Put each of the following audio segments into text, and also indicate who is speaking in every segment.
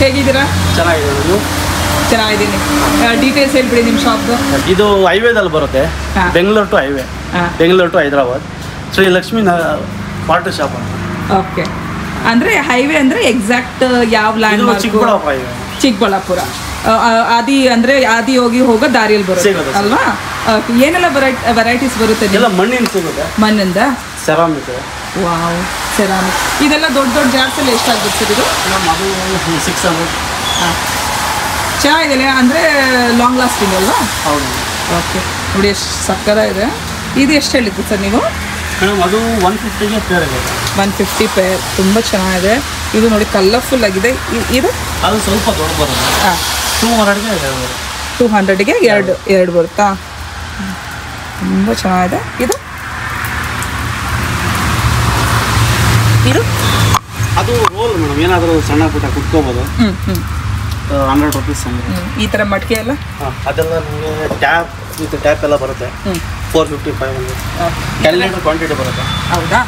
Speaker 1: ಹೇಗಿದ್ದೀರಾ?
Speaker 2: ಚೆನ್ನಾಗಿದೆ. ನೀವು?
Speaker 1: ಚೆನ್ನಾಗಿದ್ದೀನಿ. ಡೀಟೇಲ್ಸ್ ಹೇಳ್ಬಿಡಿ ನಿಮ್ಮ ಶಾಪ್ದು.
Speaker 2: ಇದು ಹೈವೇದಲ್ಲಿ ಬರುತ್ತೆ, Bengaluru to highway, Bengaluru to Hyderabad, Shri Lakshmi water shop ಅಂತ.
Speaker 1: ಓಕೆ, ಅಂದರೆ ಹೈವೇ ಅಂದರೆ ಎಕ್ಸಾಕ್ಟ್ ಯಾವ landmark?
Speaker 2: Chikkaballapura highway.
Speaker 1: Chikkaballapura ಆದಿ ಅಂದರೆ ಆದಿ ಹೋಗಿ ಹೋಗೋ ದಾರಿಯಲ್ಲಿ ಬರುತ್ತೆ ಅಲ್ವಾ? ಏನೆಲ್ಲ ವೆರೈಟೀಸ್ ಬರುತ್ತೆ?
Speaker 2: ಎಲ್ಲ ಮಣ್ಣಿನ ಸಿಗುತ್ತೆ.
Speaker 1: ಮಣ್ಣಿಂದ
Speaker 2: ಸೆರಾಮಿಕ್.
Speaker 1: Wow, ceramic. ಇದೆಲ್ಲ ದೊಡ್ಡ ದೊಡ್ಡ ಜಾರ್ಸಲ್ಲಿ ಎಷ್ಟಾಗುತ್ತೆ ಸರ್ ಇದು?
Speaker 2: ಅದು 600.
Speaker 1: ಹಾಂ, ಚೆನ್ನಾಗಿದೆ. ಅಂದರೆ ಲಾಂಗ್ ಲಾಸ್ಟಿಂಗ್ ಅಲ್ವಾ?
Speaker 2: ಹೌದು.
Speaker 1: ಓಕೆ, ನೋಡಿ ಎಷ್ಟು ಸಕ್ಕರ ಇದೆ. ಇದು ಎಷ್ಟು ಹೇಳಿದ್ದು ಸರ್ ನೀವು?
Speaker 2: ಮೇಡಮ್ ಅದು 150ಗೆ ಪೇರ್ ಇದೆ.
Speaker 1: 150 ಪೇರ್. ತುಂಬ ಚೆನ್ನಾಗಿದೆ. ಇದು ನೋಡಿ ಕಲರ್ಫುಲ್ ಆಗಿದೆ. ಇದು
Speaker 2: ಅದು ಸ್ವಲ್ಪ ದೊಡ್ಡ ಬರುತ್ತೆ.
Speaker 1: ಹಾಂ, 200ಗೆ ಎರಡು ಬರುತ್ತಾ? ತುಂಬ ಚೆನ್ನಾಗಿದೆ. ಇದು
Speaker 2: ಅದು ರೋಲ್ ಮೇಡಮ್, ಏನಾದರೂ ಸಣ್ಣ ಪುಟ್ಟ ಕುಟ್ಕೋಬೋದು. 100 ರುಪೀಸ್.
Speaker 1: ಈ ಥರ ಮಟ್ಕೆ ಎಲ್ಲ
Speaker 2: ಅದೆಲ್ಲ ನಿಮಗೆ ಟ್ಯಾಪ್ ವಿತ್ ಟ್ಯಾಪ್ ಎಲ್ಲ ಬರುತ್ತೆ. 450, 500. ಕ್ಯಾಲ್ಕುಲೇಟರ್ ಕ್ವಾಂಟಿಟಿ ಬರುತ್ತೆ.
Speaker 1: ಹೌದಾ?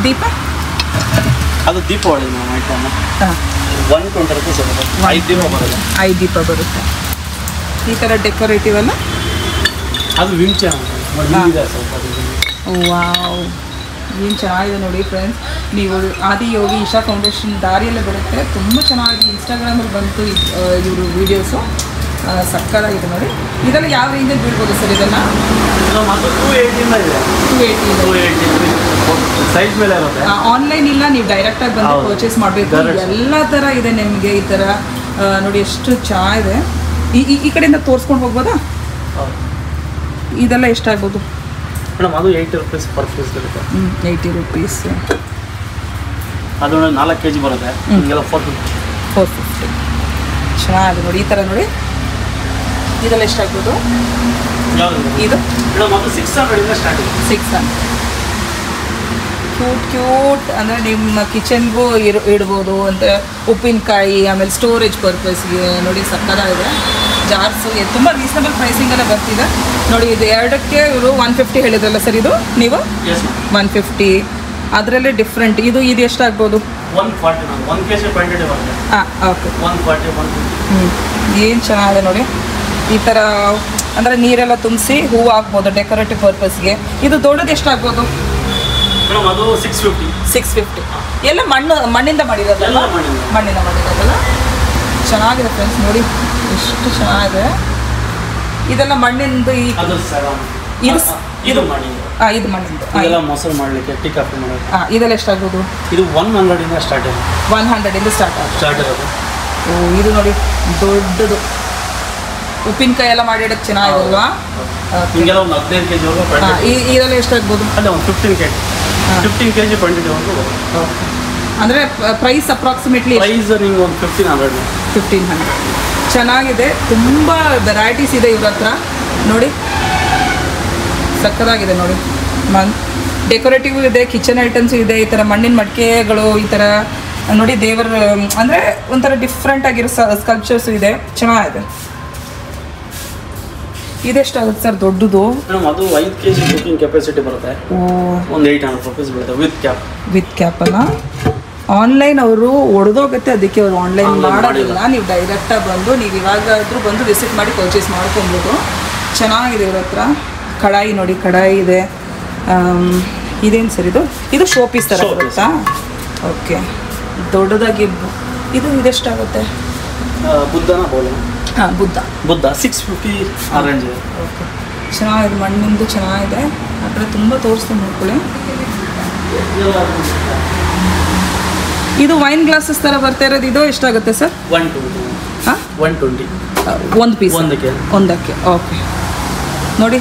Speaker 1: ದೀಪ
Speaker 2: ಅದು ದೀಪಾವಳಿ ಮೇಡಮ್ ಐಟಮ್. 120 ರುಪೀಸ್ ಬರುತ್ತೆ. 5 ದೀಪ ಬರುತ್ತೆ.
Speaker 1: 5 ದೀಪ ಬರುತ್ತೆ. ಈ ಥರ ಡೆಕೋರೇಟಿವ್ ಎಲ್ಲ
Speaker 2: ಅದು ವಿಂಚ ಸ್ವಲ್ಪ.
Speaker 1: ವಾವ್, ಏನು ಚೆನ್ನಾಗಿದೆ ನೋಡಿ ಫ್ರೆಂಡ್ಸ್. ನೀವು ಆದಿಯೋಗಿ ಇಶಾ ಫೌಂಡೇಶನ್ ದಾರಿಯಲ್ಲೇ ಬರುತ್ತೆ. ತುಂಬ ಚೆನ್ನಾಗಿ ಇನ್ಸ್ಟಾಗ್ರಾಮಲ್ಲಿ ಬಂತು ಇವರು ವೀಡಿಯೋಸು. ಸಕ್ಕತ್ತಾಗಿದೆ ನೋಡಿ. ಇದೆಲ್ಲ ಯಾವ ರೇಂಜಲ್ಲಿ ಬೀಳ್ಬೋದು ಸರ್? ಇದೆಲ್ಲ
Speaker 2: 280 ಸೈಜ್ ಮೇಲೆ ಇರುತ್ತೆ.
Speaker 1: ಆನ್ಲೈನ್ ಇಲ್ಲ, ನೀವು ಡೈರೆಕ್ಟಾಗಿ ಬಂದು ಪರ್ಚೇಸ್ ಮಾಡಬೇಕು. ಎಲ್ಲ ಥರ ಇದೆ ನಿಮಗೆ. ಈ ಥರ ನೋಡಿ ಎಷ್ಟು ಚೆನ್ನಾಗಿದೆ. ಈ ಕಡೆಯಿಂದ ತೋರಿಸ್ಕೊಂಡು ಹೋಗ್ಬೋದಾ? ಇದೆಲ್ಲ ಎಷ್ಟಾಗ್ಬೋದು
Speaker 2: ಮೇಡಮ್? ಅದು 80 ರುಪೀಸ್ ಪರ್ ಪೀಸ್ ಬರುತ್ತೆ.
Speaker 1: 80 ರುಪೀಸ್.
Speaker 2: ಅದು 4 kg ಬರುತ್ತೆ. ನಿಮಗೆಲ್ಲ 450.
Speaker 1: ಚೆನ್ನಾಗಿದೆ ನೋಡಿ. ಈ ಥರ ನೋಡಿ. ಇದೆಲ್ಲ ಎಷ್ಟಾಗ್ಬೋದು? ಇದು
Speaker 2: ಮೇಡಮ್ ಅದು 600 ಸ್ಟಾರ್ಟಿಂಗ್.
Speaker 1: 600. ಕ್ಯೂಟ್. ಅಂದರೆ ನಿಮ್ಮ ಕಿಚನ್ಗೂ ಇಡ್ಬೋದು ಅಂತ. ಉಪ್ಪಿನಕಾಯಿ, ಆಮೇಲೆ ಸ್ಟೋರೇಜ್ ಪರ್ಪಸ್ಗೆ ನೋಡಿ ಸಕ್ಕತ್ತಾಗಿದೆ. ಜಾರ್ಸು ತುಂಬ ರೀಸನಬಲ್ ಪ್ರೈಸಿಂಗೆಲ್ಲ ಬರ್ತಿದೆ ನೋಡಿ. ಇದು ಎರಡಕ್ಕೆ ಇವರು 150 ಹೇಳಿದ್ರಲ್ಲ ಸರ್? ಇದು ನೀವು 150. ಅದರಲ್ಲೇ ಡಿಫ್ರೆಂಟ್. ಇದು ಎಷ್ಟಾಗ್ಬೋದು?
Speaker 2: 140. 1 kg ಕ್ವಾಂಟಿಟಿ ಬರುತ್ತೆ.
Speaker 1: ಹಾಂ, ಓಕೆ.
Speaker 2: 140, 150.
Speaker 1: ಏನು ಚೆನ್ನಾಗಿದೆ ನೋಡಿ. ಈ ಥರ ಅಂದರೆ ನೀರೆಲ್ಲ ತುಂಬಿಸಿ ಹೂವು ಹಾಕ್ಬೋದು ಡೆಕೋರೇಟಿವ್ ಪರ್ಪಸ್ಗೆ. ಇದು ದೊಡ್ಡದು ಎಷ್ಟಾಗ್ಬೋದು?
Speaker 2: ಮೇಡಮ್ ಅದು 650.
Speaker 1: ಎಲ್ಲ ಮಣ್ಣಿಂದ ಮಾಡಿರೋದಲ್ಲ? ಮಣ್ಣಿಂದ ಮಾಡಿರೋದಲ್ಲ. ಚೆನ್ನಾಗಿದೆ ಫ್ರೆಂಡ್ಸ್ ನೋಡಿ, ಎಷ್ಟು ಚೆನ್ನಾಗಿದೆ. ಇದೆಲ್ಲ ಮಣ್ಣಿಂದು. ಇದು ಮಣ್ಣಿಂದು.
Speaker 2: ಇದೆಲ್ಲ ಮೊಸರು ಮಾಡಲಿಕ್ಕೆ, ಟೀ ಕಾಫಿ ಮಾಡೋದು.
Speaker 1: ಇದೆಲ್ಲ ಎಷ್ಟಾಗ್ಬೋದು?
Speaker 2: ಇದು 100 ಸ್ಟಾರ್ಟ್ ಇದೆ.
Speaker 1: 100 ಸ್ಟಾರ್ಟ್
Speaker 2: ಆಗೋದು.
Speaker 1: ಓ, ಇದು ನೋಡಿ ದೊಡ್ಡದು. ಉಪ್ಪಿನಕಾಯಿ ಎಲ್ಲ ಮಾಡಿಡೋಕ್ಕೆ ಚೆನ್ನಾಗಿಲ್ವಾ?
Speaker 2: ಹಿಂಗೆಲ್ಲ ಒಂದು 15 kg
Speaker 1: ಇದೆಲ್ಲ ಎಷ್ಟಾಗ್ಬೋದು?
Speaker 2: ಅದೇ ಒಂದು 15 kg ಕ್ವಾಂಟಿಟಿ ಬರುತ್ತೆ.
Speaker 1: ಅಂದರೆ ಪ್ರೈಸ್ ಅಪ್ರಾಕ್ಸಿಮೇಟ್ಲಿ
Speaker 2: ಪ್ರೈಸ್ ನಿಮ್ಗೆ ಒಂದು 1500.
Speaker 1: ಚೆನ್ನಾಗಿದೆ. ತುಂಬ ವೆರೈಟೀಸ್ ಇದೆ ಇವ್ರ ಹತ್ರ ನೋಡಿ. ಸಕ್ಕತ್ತಾಗಿದೆ ನೋಡಿ. ಡೆಕೋರೇಟಿವ್ ಇದೆ, ಕಿಚನ್ ಐಟಮ್ಸ್ ಇದೆ, ಈ ಥರ ಮಣ್ಣಿನ ಮಡಿಕೆಗಳು, ಈ ಥರ ನೋಡಿ ದೇವರ ಅಂದರೆ ಒಂಥರ ಡಿಫ್ರೆಂಟ್ ಆಗಿರೋ ಸ್ಕಲ್ಪ್ಚರ್ಸ್ ಇದೆ. ಚೆನ್ನಾಗಿದೆ. ಇದೆಷ್ಟಾಗುತ್ತೆ ಸರ್ ದೊಡ್ಡದು?
Speaker 2: ಮೇಡಮ್ ಅದು 5 kg ಕುಕಿಂಗ್ ಕೆಪಾಸಿಟಿ ಬರುತ್ತೆ. ಒಂದು 800 ರುಪೀಸ್ ಬರುತ್ತೆ ವಿತ್ ಕ್ಯಾಪ್ ಅಲ್ಲ. ಆನ್ಲೈನ್ ಅವರು ಒಡೆದೋಗುತ್ತೆ, ಅದಕ್ಕೆ ಅವರು ಆನ್ಲೈನ್ ಮಾಡೋದಿಲ್ಲ. ನೀವು ಡೈರೆಕ್ಟಾಗಿ ಬಂದು ನೀವು ಇವಾಗಾದರೂ ಬಂದು ವಿಸಿಟ್ ಮಾಡಿ ಪರ್ಚೇಸ್ ಮಾಡ್ಕೊಬೋದು. ಚೆನ್ನಾಗಿದೆ ಇವ್ರ ಹತ್ರ. ಕಡಾಯಿ ನೋಡಿ, ಕಡಾಯಿ ಇದೆ. ಇದೇನು ಸರ್ ಇದು ಶೋ ಪೀಸ್ ಥರ ಬರುತ್ತಾ? ಓಕೆ, ದೊಡ್ಡದಾಗಿ. ಇದೆಷ್ಟಾಗುತ್ತೆ? ಬುದ್ಧನ ಬೋಲೆ.
Speaker 1: ಹಾಂ, ಬುದ್ಧ
Speaker 2: 650 ಆರೆಂಜ್.
Speaker 1: ಓಕೆ, ಚೆನ್ನಾಗಿದೆ. ಮಣ್ಣಿಂದು ಚೆನ್ನಾಗಿದೆ. ಆ ಕಡೆ ತುಂಬ ತೋರಿಸ್ತೀನಿ ನೋಡ್ಕೊಳ್ಳಿ. ಇದು ವೈನ್ ಗ್ಲಾಸಸ್ ಥರ ಬರ್ತಾ ಇರೋದು. ಇದು ಎಷ್ಟಾಗುತ್ತೆ ಸರ್?
Speaker 2: 120.
Speaker 1: ಹಾಂ,
Speaker 2: 120
Speaker 1: ಒಂದು ಪೀಸ್ ಒಂದಕ್ಕೆ. ಓಕೆ, ನೋಡಿ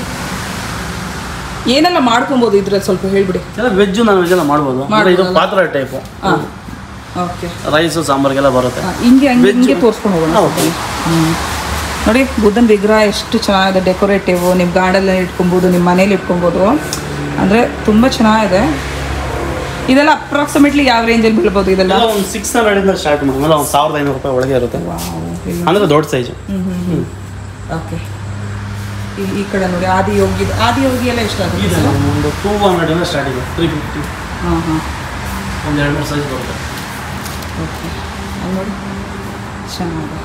Speaker 1: ಏನೆಲ್ಲ ಮಾಡ್ಕೊಬೋದು ಇದ್ರಲ್ಲಿ ಸ್ವಲ್ಪ ಹೇಳ್ಬಿಡಿ.
Speaker 2: ವೆಜ್ಜು ನಾನ್ ವೆಜ್ ಎಲ್ಲ ಮಾಡ್ಬೋದು. ಇದು ಪಾತ್ರ ಟೈಪು.
Speaker 1: ಓಕೆ,
Speaker 2: ರೈಸು ಸಾಂಬಾರಿಗೆಲ್ಲ ಬರುತ್ತೆ.
Speaker 1: ಹಿಂಗೆ ತೋರಿಸ್ಕೊಂಡು ಹೋಗೋಣ. ನೋಡಿ ಬುದ್ಧನ ವಿಗ್ರಹ ಎಷ್ಟು ಚೆನ್ನಾಗಿದೆ. ಡೆಕೋರೇಟಿವ್. ನಿಮ್ಮ ಗಾರ್ಡಲ್ಲಿ ಇಟ್ಕೊಬೋದು, ನಿಮ್ಮ ಮನೇಲಿ ಇಟ್ಕೊಬೋದು. ಅಂದರೆ ತುಂಬ ಚೆನ್ನಾಗಿದೆ. ಇದೆಲ್ಲ ಅಪ್ರಾಕ್ಸಿಮೇಟ್ಲಿ ಯಾವ ರೇಂಜಲ್ಲಿ ಬೀಳ್ಬೋದು? ಇದೆಲ್ಲ
Speaker 2: ಒಂದು 600 ಸ್ಟಾರ್ಟ್ ಮಾಡಿದ್ಮೇಲೆ ಒಂದು 1500 ರೂಪಾಯಿ ಒಳಗೆ ಇರುತ್ತೆ. ಅಂದರೆ ದೊಡ್ಡ ಸೈಜು.
Speaker 1: ಓಕೆ, ಈ ಕಡೆ ನೋಡಿ ಆದಿಯೋಗಿ ಎಲ್ಲ ಎಷ್ಟಾಗುತ್ತೆ?
Speaker 2: ಒಂದು 200 ಸ್ಟಾರ್ಟ್ ಇದೆ. 350. ಒಂದು 2-3 ಸೈಜ್ ಬರುತ್ತೆ.
Speaker 1: ಓಕೆ, ನೋಡಿ ಚೆನ್ನಾಗಿದೆ.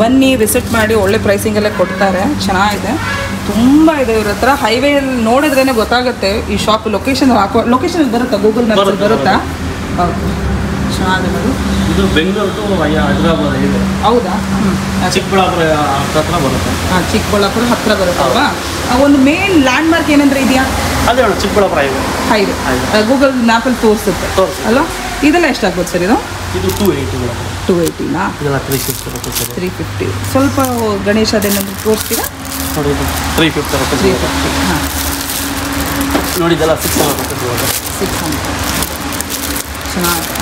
Speaker 1: ಬನ್ನಿ ವಿಸಿಟ್ ಮಾಡಿ, ಒಳ್ಳೆ ಪ್ರೈಸಿಂಗೆಲ್ಲ ಕೊಡ್ತಾರೆ, ಚೆನ್ನಾಗಿದೆ. ತುಂಬ ಇದೆ ಇವ್ರ ಹತ್ರ. ಹೈವೇಯಲ್ಲಿ ನೋಡಿದ್ರೇ ಗೊತ್ತಾಗುತ್ತೆ ಈ ಶಾಪ್. ಲೊಕೇಶನ್ ಲೊಕೇಶನ್ ಬರುತ್ತಾ ಗೂಗಲ್ ಮ್ಯಾಪ್ಸ್ ಬರುತ್ತಾ? ಓಕೆ, ಚೆನ್ನಾಗಿದೆ ನೋಡಿ.
Speaker 2: ಇದು ಬೆಂಗಳೂರು ಟು ಹೈದರಾಬಾದ್ ಇದೆ.
Speaker 1: ಹೌದಾ?
Speaker 2: ಚಿಕ್ಕಬಳ್ಳಾಪುರ ಹತ್ರ ಬರುತ್ತೆ.
Speaker 1: ಹಾಂ, ಚಿಕ್ಕಬಳ್ಳಾಪುರ ಹತ್ರ ಬರುತ್ತಲ್ವಾ? ಒಂದು ಮೇನ್ ಲ್ಯಾಂಡ್ ಮಾರ್ಕ್ ಏನಾದರೂ ಇದೆಯಾ?
Speaker 2: ಅದೇ ಅಣ್ಣ, ಚಿಕ್ಕಬಳ್ಳಾಪುರ
Speaker 1: ಹೈವೇ ಗೂಗಲ್ ಮ್ಯಾಪಲ್ಲಿ ತೋರಿಸುತ್ತೆ ಅಲ್ವಾ? ಇದೆಲ್ಲ ಎಷ್ಟಾಗ್ಬೋದು ಸರ್ ಇದು?
Speaker 2: ಇದು 280 ಬರುತ್ತೆ.
Speaker 1: 280ನಾ?
Speaker 2: ಇದೆಲ್ಲ 350 ರುಪೀಸ್.
Speaker 1: 350. ಸ್ವಲ್ಪ ಗಣೇಶ ಅದೇನಾದರೂ ತೋರಿಸ್ತೀರಾ?
Speaker 2: ನೋಡಿ, ಇದು 350 ರುಪೀಸ್.
Speaker 1: 350. ಹಾಂ,
Speaker 2: ನೋಡಿ ಇದೆಲ್ಲ 600 ರುಪೀಸ್ ಬರುತ್ತೆ.
Speaker 1: 600. ಚೆನ್ನಾಗಿದೆ.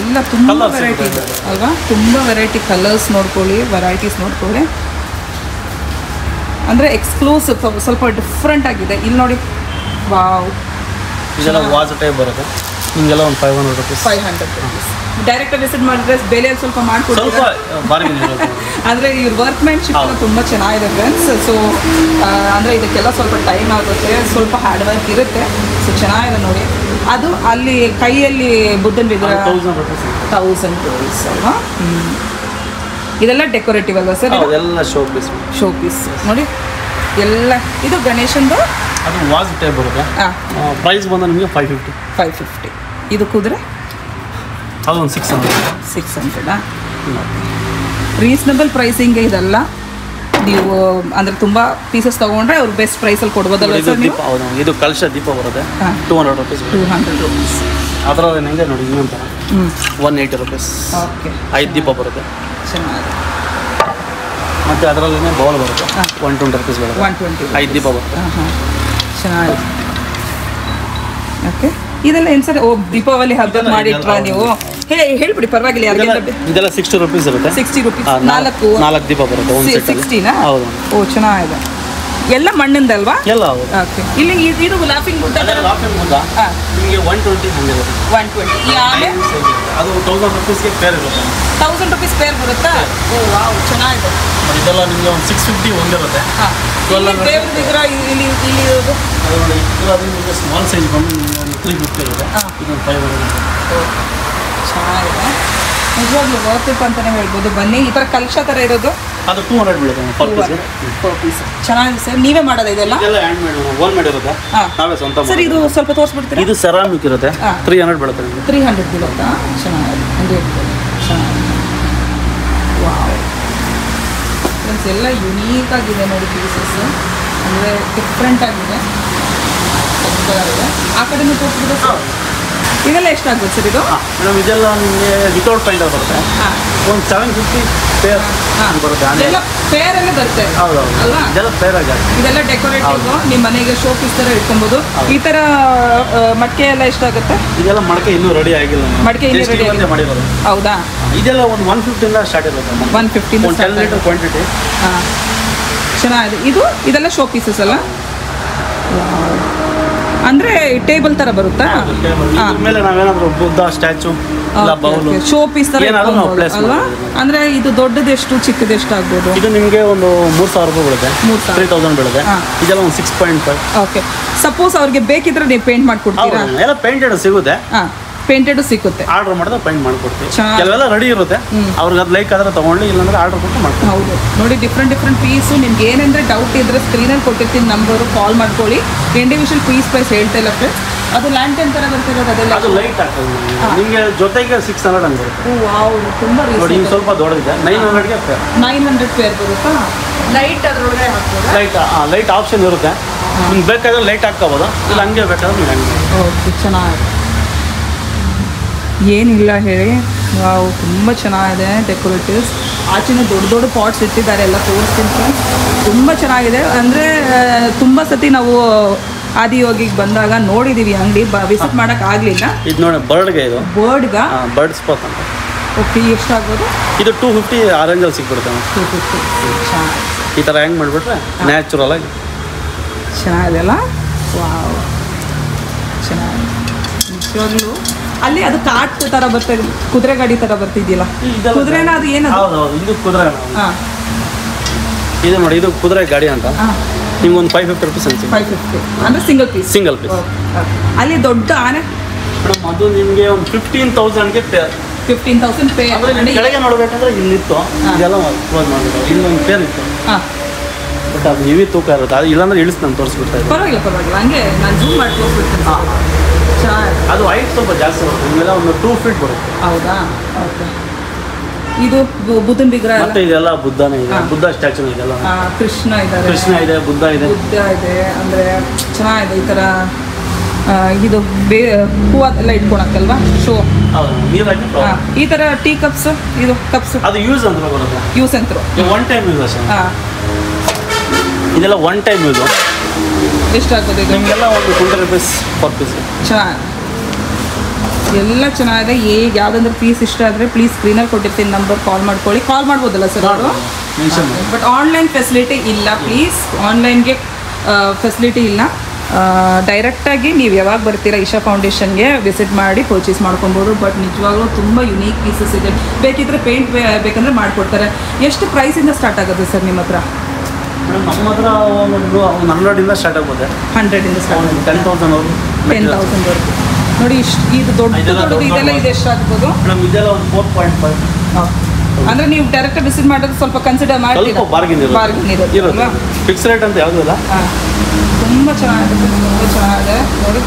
Speaker 1: ಎಲ್ಲ ತುಂಬ ವೆರೈಟಿ ಇದೆ ಅಲ್ವಾ? ತುಂಬ ವೆರೈಟಿ ಕಲರ್ಸ್ ನೋಡ್ಕೊಳ್ಳಿ, ವೆರೈಟೀಸ್ ನೋಡ್ಕೊಳ್ಳಿ. ಅಂದರೆ ಎಕ್ಸ್ಕ್ಲೂಸಿವ್, ಸ್ವಲ್ಪ ಡಿಫ್ರೆಂಟ್ ಆಗಿದೆ. ಇಲ್ಲಿ ನೋಡಿ, ವಾವ್.
Speaker 2: ಇದೆಲ್ಲ ವಾಚ್ ಟೈಪ್ ಬರುತ್ತೆ. ನಿಮಗೆಲ್ಲ ಒಂದು 500 ರುಪೀಸ್. 500
Speaker 1: ರುಪೀಸ್. ಡೈರೆಕ್ಟಾಗಿ ವಿಸಿಟ್ ಮಾಡಿದ್ರೆ ಬೆಲೆ ಸ್ವಲ್ಪ ಮಾಡಿಕೊಡ್ತೀವಿ.
Speaker 2: ಸ್ವಲ್ಪ ಬಾರ್ಗೇನ್ ಇರುತ್ತೆ.
Speaker 1: ಅಂದರೆ ಇವ್ರ ವರ್ಕ್ಮ್ಯಾನ್ಶಿಪ್ ತುಂಬ ಚೆನ್ನಾಗಿದೆ ಫ್ರೆಂಡ್ಸ್. ಸೊ ಅಂದರೆ ಇದಕ್ಕೆಲ್ಲ ಸ್ವಲ್ಪ ಟೈಮ್ ಆಗುತ್ತೆ, ಸ್ವಲ್ಪ ಹಾರ್ಡ್ ವರ್ಕ್ ಇರುತ್ತೆ. ಸೊ ಚೆನ್ನಾಗಿದೆ ನೋಡಿ. ಅದು ಅಲ್ಲಿ ಕೈಯಲ್ಲಿ ಬುದ್ಧನ ವಿಗ್ರಹ
Speaker 2: 1000 ರುಪೀಸ್.
Speaker 1: 1000 ರುಪೀಸ್ ಅಲ್ವಾ? ಇದೆಲ್ಲ ಡೆಕೋರೇಟಿವ್ ಅಲ್ವಾ ಸರ್?
Speaker 2: ಎಲ್ಲ ಶೋ ಪೀಸ್.
Speaker 1: ಶೋ ಪೀಸ್ ನೋಡಿ ಎಲ್ಲ. ಇದು ಗಣೇಶಂದು
Speaker 2: ಅದು ವಾಚ್ ಟೈಪ್ ಬರುತ್ತೆ. ಪ್ರೈಸ್ ಬಂದು ನಿಮಗೆ 550.
Speaker 1: 550. ಇದು ಕುದುರೆ
Speaker 2: ಅದೊಂದು 600.
Speaker 1: 600. ರೀಸನಬಲ್ ಪ್ರೈಸಿಂಗೆ ಇದೆಲ್ಲ. ನೀವು ಅಂದರೆ ತುಂಬ ಪೀಸಸ್ ತೊಗೊಂಡ್ರೆ ಅವ್ರು ಬೆಸ್ಟ್ ಪ್ರೈಸಲ್ಲಿ ಕೊಡ್ಬೋದಲ್ಲ ಸರ್ ನೀವು?
Speaker 2: ಹೌದು, ಇದು ಕಲಶ ದೀಪ ಬರುತ್ತೆ. 200 ರುಪೀಸ್.
Speaker 1: 200 ರುಪೀಸ್.
Speaker 2: ಅದರಲ್ಲಿ ಹೆಂಗೆ ನೋಡಿ ಇನ್ನೊಂದು 180 ರುಪೀಸ್.
Speaker 1: ಓಕೆ,
Speaker 2: 5 ದೀಪ ಬರುತ್ತೆ.
Speaker 1: ಚೆನ್ನಾಗಿದೆ.
Speaker 2: ಮತ್ತು ಅದರಲ್ಲೇ ಬೌಲ್ ಬರುತ್ತೆ. 120 ರುಪೀಸ್ ಬರುತ್ತೆ.
Speaker 1: 120.
Speaker 2: 5 ದೀಪ ಬರುತ್ತೆ.
Speaker 1: ಹಾಂ, ಚೆನ್ನಾಗಿದೆ. ಓಕೆ, ಇದೆಲ್ಲ ಏನು ಸರ್? ದೀಪಾವಳಿ ಹಬ್ಬ ಮಾಡಿಟ್ರಾ ನೀವು? ಹೇಳ್ಬಿಡಿ, ಪರವಾಗಿಲ್ಲ.
Speaker 2: ಇದೆಲ್ಲ 60 ರುಪೀಸ್ ಇರುತ್ತೆ.
Speaker 1: 60 ರುಪೀಸ್.
Speaker 2: 4 ದೀಪ ಬರುತ್ತೆ.
Speaker 1: 60ನಾ?
Speaker 2: ಹೌದು.
Speaker 1: ಓ, ಚೆನ್ನಾಗಿದೆ. ಎಲ್ಲ ಮಣ್ಣಿಂದಲ್ವಾ?
Speaker 2: ಎಲ್ಲ ಹೌದು.
Speaker 1: ಓಕೆ. ಇಲ್ಲಿ ಇದು ಲಾಫಿಂಗ್ ಬುದ್ಧ.
Speaker 2: ಲಾಫಿಂಗ್ ಬುದ್ಧ ನಿಮಗೆ 120 ಬಂದಿರುತ್ತೆ.
Speaker 1: 120. ಈ ಆನೆ
Speaker 2: ಅದು 1000 ರುಪೀಸ್ಗೆ ಪೇರ್ ಇರುತ್ತೆ.
Speaker 1: 1000 ರುಪೀಸ್ ಪೇರ್ ಬರುತ್ತಾ? ಓ ವಾವ್, ಚೆನ್ನಾಗಿದೆ.
Speaker 2: ಇದೆಲ್ಲ ನಿಮಗೆ ಒಂದು 650 ಒಂದಿರುತ್ತೆ.
Speaker 1: ಹಾಂ, ದೇವ್ರ ವಿಗ್ರಹ ಇಲ್ಲಿ ಇರೋದು
Speaker 2: ಅದು ನಿಮಗೆ ಸ್ಮಾಲ್ ಸೈಜ್ ಬಂದು ಒಂದು 350 ಇರುತ್ತೆ. ಇದೊಂದು 500.
Speaker 1: ಚೆನ್ನಾಗಿದೆ. ನಿಜವಾಗ್ಲೂ ವರ್ತ್ ಇಟ್ ಅಂತಲೇ ಹೇಳ್ಬೋದು. ಬನ್ನಿ. ಈ ಥರ ಕಲಶ ಥರ ಇರೋದು
Speaker 2: ಅದು 200 ಬೀಳುತ್ತೆ ಪರ್ ಪೀಸ್.
Speaker 1: ಚೆನ್ನಾಗಿದೆ ಸರ್. ನೀವೇ ಮಾಡೋದು ಇದೆಲ್ಲ?
Speaker 2: ಹ್ಯಾಂಡ್ ಮೇಡ್, ಓನ್ ಮೇಡ್ ಇರುತ್ತೆ. ನಾವೇ ಸ್ವಂತ.
Speaker 1: ಸರ್ ಇದು ಸ್ವಲ್ಪ ತೋರಿಸ್ಬಿಡ್ತೀರಾ?
Speaker 2: ಇದು ಸೆರಾಮಿಕ್ ಇರುತ್ತೆ. 300 ಬೀಳುತ್ತೆ ನಿಮಗೆ.
Speaker 1: 300 ಬೀಳುತ್ತಾ? ಚೆನ್ನಾಗಿದೆ. ಚೆನ್ನಾಗಿದೆ. ವಾವ್ ಫ್ರೆಂಡ್ಸ್, ಎಲ್ಲ ಯುನೀಕ್ ಆಗಿದೆ ನೋಡಿ ಪೀಸಸ್. ಅಂದರೆ ಡಿಫ್ರೆಂಟ್ ಆಗಿದೆ. ಆ ಕಡೆನೂ ತೋರಿಸ್ಬಿಟ್ಟು ಸರ್. ಇದೆಲ್ಲ ಎಷ್ಟಾಗುತ್ತೆ ಸರ್ ಇದು?
Speaker 2: ಮೇಡಮ್ ಇದೆಲ್ಲ ನಿಮಗೆ ವಿತೌಟ್ ಪೈಂಟರ್ ಬರುತ್ತೆ. ಒಂದು 750 ಪೇರ್ ಬರುತ್ತೆ.
Speaker 1: ಎಲ್ಲ ಪೇರ್ ಎಲ್ಲ ಬರುತ್ತೆ.
Speaker 2: ಹೌದು
Speaker 1: ಅಲ್ವಾ?
Speaker 2: ಇದೆಲ್ಲ ಪೇರ್ ಆಗಿ.
Speaker 1: ಇದೆಲ್ಲ ಡೆಕೋರೇಟಿವ್, ನಿಮ್ಮ ಮನೆಗೆ ಶೋ ಪೀಸ್ ಥರ ಇಟ್ಕೊಬೋದು. ಈ ಥರ ಮಡಿಕೆ ಎಲ್ಲ ಎಷ್ಟಾಗುತ್ತೆ?
Speaker 2: ಇದೆಲ್ಲ ಮಡಕೆ ಇನ್ನೂ ರೆಡಿ ಆಗಿಲ್ಲ.
Speaker 1: ಮಡಿಕೆ ಇನ್ನೂ ರೆಡಿ
Speaker 2: ಮಾಡಿರೋದು.
Speaker 1: ಹೌದಾ?
Speaker 2: ಇದೆಲ್ಲ ಒಂದು 150 ಸ್ಟಾರ್ಟ್ ಇರುತ್ತೆ.
Speaker 1: 150
Speaker 2: 10 ಲೀಟರ್ ಕ್ವಾಂಟಿಟಿ.
Speaker 1: ಹಾಂ, ಚೆನ್ನಾಗಿದೆ. ಇದೆಲ್ಲ ಶೋ ಪೀಸಸ್ ಅಲ್ಲ? ಅಂದರೆ ಟೇಬಲ್ ಥರ ಬರುತ್ತಾ?
Speaker 2: ಮೇಲೆ ನಾವೇನಾದರೂ ಬುದ್ಧ ಸ್ಟ್ಯಾಚು
Speaker 1: ಶೋ ಪೀಸ್ ಥರ ಅಲ್ವಾ? ಅಂದರೆ ಇದು ದೊಡ್ಡದೆಷ್ಟು ಚಿಕ್ಕದೆಷ್ಟು ಆಗ್ಬೋದು?
Speaker 2: ಇದು ನಿಮಗೆ ಒಂದು 3000 ರೂಪಾಯಿ ಬೀಳುತ್ತೆ. 3000 ಬೀಳುತ್ತೆ. ಇದೆಲ್ಲ ಒಂದು 6.5.
Speaker 1: ಓಕೆ. ಸಪೋಸ್ ಅವ್ರಿಗೆ ಬೇಕಿದ್ರೆ ನೀವು ಪೇಂಟ್ ಮಾಡಿಕೊಡ್ತೀರಾ?
Speaker 2: ಎಲ್ಲ ಪೇಂಟೆಡ್ ಸಿಗುತ್ತೆ.
Speaker 1: ಹಾಂ, ಪೇಂಟೆಡು ಸಿಗುತ್ತೆ.
Speaker 2: ಆರ್ಡರ್ ಮಾಡಿದ್ರೆ ಪೇಂಟ್ ಮಾಡಿಕೊಡ್ತೀವಿ. ಕೆಲವೆಲ್ಲ ರೆಡಿ ಇರುತ್ತೆ. ಅವ್ರಿಗೆ ಅದು ಲೈಕ್ ಆದರೆ ತೊಗೊಂಡು, ಇಲ್ಲಾಂದ್ರೆ ಆರ್ಡರ್ ಕೊಟ್ಟು ಮಾಡ್ತೀವಿ.
Speaker 1: ಹೌದು ನೋಡಿ, ಡಿಫ್ರೆಂಟ್ ಪೀಸು. ನಿಮ್ಗೆ ಏನಂದರೆ ಡೌಟ್ ಇದ್ದರೆ ಸ್ಕ್ರೀನಲ್ಲಿ ಕೊಟ್ಟಿರ್ತೀನಿ ನಂಬರು, ಕಾಲ್ ಮಾಡ್ಕೊಳ್ಳಿ. ಇಂಡಿವಿಜುವಲ್ ಪೀಸ್ ಹೇಳ್ತಾ ಇಲ್ಲ ಫ್ರೆಂಡ್ಸ್. ಅದು ಲ್ಯಾಂಟನ್ ಥರ ಬರ್ತಿರೋದು ಅದೆಲ್ಲ
Speaker 2: ಅದು ಲೈಟ್ ಆಗ್ತದೆ ನಿಮಗೆ. ಜೊತೆಗೆ 600 ಹಂಗೆ ಬರುತ್ತೆ.
Speaker 1: ವಾವ್, ತುಂಬ
Speaker 2: ನೋಡಿ ಸ್ವಲ್ಪ ದೊಡ್ಡದಿದೆ. 900ಗೆ
Speaker 1: 900 ಪೇರ್ ಬರುತ್ತಾ? ಲೈಟ್ ಅದರೊಳಗೆ ಹಾಕ್ಬೋದು.
Speaker 2: ಲೈಟ್ ಆಪ್ಷನ್ ಇರುತ್ತೆ. ನಿಮ್ಗೆ ಬೇಕಾದ್ರೆ ಲೈಟ್ ಹಾಕ್ಕೋಬೋದು, ಇಲ್ಲ ಹಂಗೆ ಬೇಕಾದ್ರೆ ನೀವು ಹಂಗೆ.
Speaker 1: ಓಕೆ, ಚೆನ್ನಾಗಿದೆ. ಏನಿಲ್ಲ ಹೇಳಿ. ವಾವ್, ತುಂಬ ಚೆನ್ನಾಗಿದೆ ಡೆಕೋರೇಟಿವ್ಸ್. ಆಚೆನೂ ದೊಡ್ಡ ಪಾಟ್ಸ್ ಇಟ್ಟಿದ್ದಾರೆ, ಎಲ್ಲ ತೋರಿಸ್ತೀನಿ ಫ್ರೆಂಡ್ಸ್. ತುಂಬ ಚೆನ್ನಾಗಿದೆ. ಅಂದರೆ ತುಂಬ ಸತಿ ನಾವು ಆದಿಯೋಗಿಗೆ ಬಂದಾಗ ನೋಡಿದ್ದೀವಿ ಅಂಗಡಿ, ವಿಸಿಟ್ ಮಾಡೋಕ್ಕಾಗಲಿಲ್ಲ.
Speaker 2: ಇದು ನೋಡಿ ಬರ್ಡ್ಗೆ, ಇದು ಬರ್ಡ್ ಸ್ಪಾಟ್ ಅಂತ.
Speaker 1: ಓಕೆ, ಎಷ್ಟಾಗ್ಬೋದು?
Speaker 2: ಇದು 250 ಆರೆಂಜಲ್ಲಿ ಸಿಕ್ಬಿಡುತ್ತೆ.
Speaker 1: 250.
Speaker 2: ಈ ಥರ ಹೆಂಗೆ ಮಾಡಿಬಿಟ್ರೆ ನ್ಯಾಚುರಲ್ ಆಗಿ
Speaker 1: ಚೆನ್ನಾಗಿದೆ ಅಲ್ಲ? ವಾವ್, ಚೆನ್ನಾಗಿದೆ ನಿಜವಾಗ್ಲೂ. ಅಲ್ಲಿ ಅದು ಕಾರ್ಟ್ ಥರ ಬರ್ತದೆ, ಕುದುರೆ ಗಾಡಿ ಥರ ಬರ್ತಿದ್ದಿಲ್ಲ? ಕುದುರೆನ ಅದು ಏನದು?
Speaker 2: ಹೌದು, ಇದು ಕುದುರೆ.
Speaker 1: ಹಾಂ,
Speaker 2: ಇದು ನೋಡಿ, ಇದು ಕುದುರೆ ಗಾಡಿ ಅಂತ. ನಿಮ್ಗೊಂದು 550 ರುಪೀಸ್ ಅನ್ಸುತ್ತೆ.
Speaker 1: 550 ಅಂದರೆ ಸಿಂಗಲ್ ಪೀಸ್.
Speaker 2: Single piece.
Speaker 1: ಅಲ್ಲಿ ದೊಡ್ಡ ಆನೆ
Speaker 2: ಮೇಡಮ್ ಅದು ನಿಮಗೆ ಒಂದು 15,000ಗೆ ಪೇರ್.
Speaker 1: 15,000 ಪೇರ್.
Speaker 2: ಕೆಳಗೆ ನೋಡ್ಬೇಕಂದ್ರೆ ಇಲ್ಲಿತ್ತು, ಇದೆಲ್ಲ ಕ್ಲೋಸ್ ಮಾಡಬೇಕು. ಇಲ್ಲೊಂದು ಪೇರ್ ಇತ್ತು, ಬಟ್ ಅದು ಹೆವಿ ತೂಕ ಇರುತ್ತೆ. ಅದು ಇಲ್ಲಾಂದ್ರೆ ಇಳಿಸ್ ನಾನು ತೋರಿಸ್ಬಿಡ್ತಾ ಇದ್ದೆ.
Speaker 1: ಪರವಾಗಿಲ್ಲ ಹಂಗೆ ನಾನು ಜೂಮ್ ಮಾಡಿ ತೋರಿಸ್ಬಿಡ್ತೀನಿ.
Speaker 2: ಅದು ಹೈಟ್ ಸ್ವಲ್ಪ ಜಾಸ್ತಿ ಬರುತ್ತೆ, ನಿಮ್ಮೆಲ್ಲ ಒಂದು 2 ಫೀಟ್ ಬರುತ್ತೆ.
Speaker 1: ಹೌದಾ? ಓಕೆ. ಇದು ಬುದ್ಧನ ವಿಗ್ರಹ.
Speaker 2: ಮತ್ತೆ ಇದೆಲ್ಲ ಬುದ್ಧನೇ ಇದೆ, ಬುದ್ಧ ಸ್ಟ್ಯಾಚು ಇದೆಲ್ಲ.
Speaker 1: ಕೃಷ್ಣ ಇದ್ದಾರೆ,
Speaker 2: ಕೃಷ್ಣ ಇದೆ, ಬುದ್ಧ ಇದೆ
Speaker 1: ಅಂದರೆ ಚೆನ್ನಾಗಿದೆ. ಈ ಥರ ಇದು ಹೂವು ಎಲ್ಲ ಇಟ್ಕೊಳಕ್ಕಲ್ವಾ ಶೋ. ಈ ಥರ ಟೀ ಕಪ್ಸ್, ಇದು ಕಪ್ಸ್
Speaker 2: ಅದು ಯೂಸ್ ಅಂತ ಬರುತ್ತೆ.
Speaker 1: ಯೂಸ್ ಅಂತ
Speaker 2: ಒನ್ ಟೈಮ್ ಯೂಸ್ ಅಷ್ಟೇ. ಇದೆಲ್ಲ ಒನ್ ಟೈಮ್ ಯೂಸು.
Speaker 1: ಎಷ್ಟಾಗ್ಬೋದು ಇದು?
Speaker 2: ನಿಮಗೆಲ್ಲ ಒಂದು 20 rupees ಪರ್ ಪೀಸ್.
Speaker 1: ಚೆನ್ನಾಗಿ ಎಲ್ಲ ಚೆನ್ನಾಗಿದೆ. ಯಾವುದಂದ್ರೆ ಪೀಸ್ ಇಷ್ಟ ಆದರೆ ಪ್ಲೀಸ್ ಸ್ಕ್ರೀನಲ್ಲಿ ಕೊಟ್ಟಿರ್ತೀನಿ ನಂಬರ್, ಕಾಲ್ ಮಾಡ್ಕೊಳ್ಳಿ. ಕಾಲ್ ಮಾಡ್ಬೋದಲ್ಲ ಸರ್ ಅವರು? ಬಟ್ ಆನ್ಲೈನ್ ಫೆಸಿಲಿಟಿ ಇಲ್ಲ ಪ್ಲೀಸ್. ಆನ್ಲೈನ್ಗೆ ಫೆಸಿಲಿಟಿ ಇಲ್ಲ. ಡೈರೆಕ್ಟಾಗಿ ನೀವು ಯಾವಾಗ ಬರ್ತೀರಾ ಇಶಾ ಫೌಂಡೇಶನ್ಗೆ ವಿಸಿಟ್ ಮಾಡಿ ಪರ್ಚೇಸ್ ಮಾಡ್ಕೊಬೋದು. ಬಟ್ ನಿಜವಾಗ್ಲೂ ತುಂಬ ಯುನೀಕ್ ಪೀಸಸ್ ಇದೆ. ಬೇಕಿದ್ರೆ ಪೇಂಟ್ ಬೇಕಂದ್ರೆ ಮಾಡಿಕೊಡ್ತಾರೆ. ಎಷ್ಟು ಪ್ರೈಸಿಂದ ಸ್ಟಾರ್ಟ್ ಆಗುತ್ತೆ ಸರ್ ನಿಮ್ಮ ಹತ್ರ?
Speaker 2: ನಮ್ಮ ಹತ್ರ ಒಂದು 100ಇಂದ ಸ್ಟಾರ್ಟ್ ಆಗ್ಬೋದು.
Speaker 1: 100ಇಂದ ಸ್ಟಾರ್ಟ್ ಆಗುತ್ತೆ.
Speaker 2: 10,000
Speaker 1: 10,000ವರೆಗೂ ನೋಡಿ. ಇದು ದೊಡ್ಡ ಇದೆಲ್ಲ ಇದೆ ಎಷ್ಟಾಗ್ಬೋದು?
Speaker 2: ಮೇಡಮ್ ಇದೆಲ್ಲ ಒಂದು 4.5.
Speaker 1: ಅಂದರೆ ನೀವು ಡೈರೆಕ್ಟ್ ವಿಸಿಟ್ ಮಾಡೋದು ಸ್ವಲ್ಪ ಕನ್ಸಿಡರ್ ಮಾಡಿ.
Speaker 2: ಬಾರ್ಗಿನ್ ಇರುತ್ತೆ. ಫಿಕ್ಸ್ ರೇಟ್ ಅಂತ ಯಾವುದೂ ಇಲ್ಲ.
Speaker 1: ತುಂಬ ಚೆನ್ನಾಗಿದೆ, ತುಂಬ ಚೆನ್ನಾಗಿದೆ ನೋಡಿ.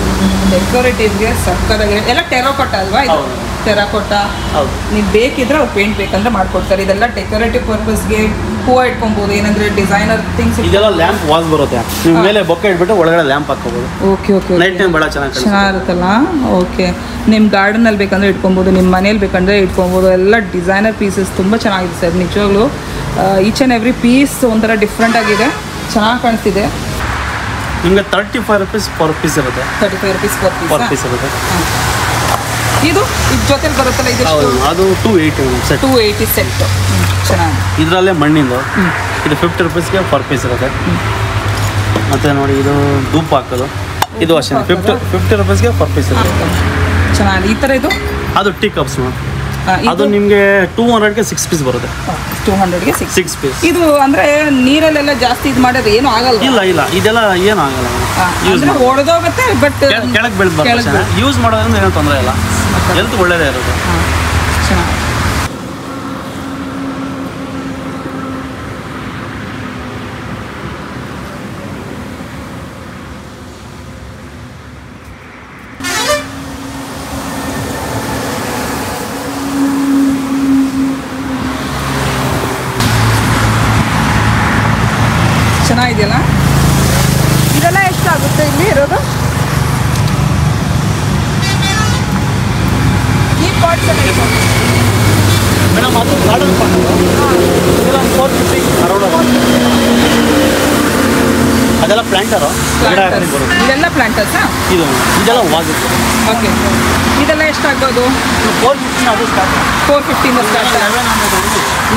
Speaker 1: ಡೆಕೋರೇಟಿವ್ಗೆ ಸಕ್ಕತ್ತಾಗಿದೆ. ಎಲ್ಲ ಟೆರಾಕೋಟ ಅಲ್ವಾ ಇದು? ಟೆರಾಕೋಟ. ನೀವು ಬೇಕಿದ್ರೆ ಅವ್ರು ಪೇಂಟ್ ಬೇಕಂದ್ರೆ ಮಾಡ್ಕೊಡ್ತಾರೆ. ಇದೆಲ್ಲ ಡೆಕೋರೇಟಿವ್ ಪರ್ಪಸ್ಗೆ ಹೂವು ಇಟ್ಕೊಬೋದು. ಏನಂದ್ರೆ ಡಿಸೈನರ್ ಥಿಂಗ್ಸ್.
Speaker 2: ಇದೆಲ್ಲ ಲ್ಯಾಂಪ್ ವಾಸ್ ಬರುತ್ತೆ. ನಿಮ್ಮ ಮೇಲೆ ಬೊಕ್ಕೆ ಇಟ್ಬಿಟ್ಟು ಒಳಗಡೆ ಲ್ಯಾಂಪ್ ಹಾಕೋಬೋದು.
Speaker 1: Okay okay.
Speaker 2: ನೈಟ್ ಟೈಮ್ ಭಾಳ
Speaker 1: ಚೆನ್ನಾಗಿರುತ್ತಲ್ಲ. ಓಕೆ. ನಿಮ್ಮ ಗಾರ್ಡನಲ್ಲಿ ಬೇಕಂದ್ರೆ ಇಟ್ಕೊಬೋದು, ನಿಮ್ಮ ಮನೇಲಿ ಬೇಕಂದ್ರೆ ಇಟ್ಕೊಬೋದು. ಎಲ್ಲ ಡಿಸೈನರ್ ಪೀಸಸ್ ತುಂಬ ಚೆನ್ನಾಗಿದೆ ಸರ್. ನಿಜವಾಗ್ಲೂ ಈಚ್ ಆ್ಯಂಡ್ ಎವ್ರಿ ಪೀಸ್ ಒಂಥರ ಡಿಫ್ರೆಂಟ್ ಆಗಿದೆ, ಚೆನ್ನಾಗಿ ಕಾಣಿಸ್ತಿದೆ.
Speaker 2: ನಿಮಗೆ 35 rupees ಪರ್ ಪೀಸ್ ಇರುತ್ತೆ.
Speaker 1: 35 rupees
Speaker 2: ಪರ್ ಪೀಸ್ ಇರುತ್ತೆ.
Speaker 1: ಇದು ಜೊತೆಲಿ ಬರುತ್ತಲ್ಲ, ಇದು
Speaker 2: ಅದು 280 ಸೆಟ್.
Speaker 1: 280 ಸೆಟ್. ಚೆನ್ನಾಗಿ.
Speaker 2: ಇದರಲ್ಲೇ ಮಣ್ಣಿಂದು ಇದು 50 rupeesಗೆ ಪರ್ ಪೀಸ್ ಇರುತ್ತೆ. ಮತ್ತೆ ನೋಡಿ ಇದು ಧೂಪ ಹಾಕೋದು, ಇದು ಅಷ್ಟೇ 50 rupeesಗೆ ಪರ್ ಪೀಸ್ ಇರುತ್ತೆ.
Speaker 1: ಚೆನ್ನಾಗಿ. ಈ ಥರ ಇದು
Speaker 2: ಅದು ಟೀ ಕಪ್ಸ್. ಅದು ನಿಮಗೆ 200ಗೆ 6 ಪೀಸ್ ಬರುತ್ತೆ.
Speaker 1: 200ಗೆ 6
Speaker 2: ಪೀಸ್.
Speaker 1: ಇದು ಅಂದರೆ ನೀರಲ್ಲೆಲ್ಲ ಜಾಸ್ತಿ ಇದು ಮಾಡಿದ್ರೆ ಏನೂ ಆಗಲ್ಲ?
Speaker 2: ಇಲ್ಲ ಇದೆಲ್ಲ ಏನೂ ಆಗಲ್ಲ. ಯೂಸ್
Speaker 1: ಹೊಡೆದೋಗುತ್ತೆ, ಬಟ್
Speaker 2: ಕೆಳಗೆ ಬೆಳೆದು ಯೂಸ್ ಮಾಡೋದ್ರಿಂದ ಏನೂ ತೊಂದರೆ ಇಲ್ಲ. ಹೆಲ್ತ್ ಒಳ್ಳೇದೇ ಇರುತ್ತೆ.
Speaker 1: ಚೆನ್ನಾಗಿ. ಚೆನ್ನಾಗಿದೆಯಲ್ಲ? ಇದೆಲ್ಲ ಎಷ್ಟಾಗುತ್ತೆ ಇಲ್ಲಿ ಇರೋದು? ಈ ಪಾಟ್ಸ್ ಎಲ್ಲ
Speaker 2: ಮೇಡಮ್ ಅದು ಗಾರ್ಡನ್ ಪಾಟ್. ಇದೆಲ್ಲ 450 ಅರೌಂಡ್. ಅದೆಲ್ಲ ಪ್ಲಾಂಟರು.
Speaker 1: ಇದೆಲ್ಲ ಪ್ಲಾಂಟರ್ಸಾ?
Speaker 2: ಇದೆಲ್ಲ ವಾಸ್.
Speaker 1: ಓಕೆ. ಇದೆಲ್ಲ ಎಷ್ಟಾಗ್ಬೋದು?
Speaker 2: 450 ಅದು ಸ್ಟಾರ್ಟ್.
Speaker 1: 450 ಸ್ಟಾರ್ಟ್.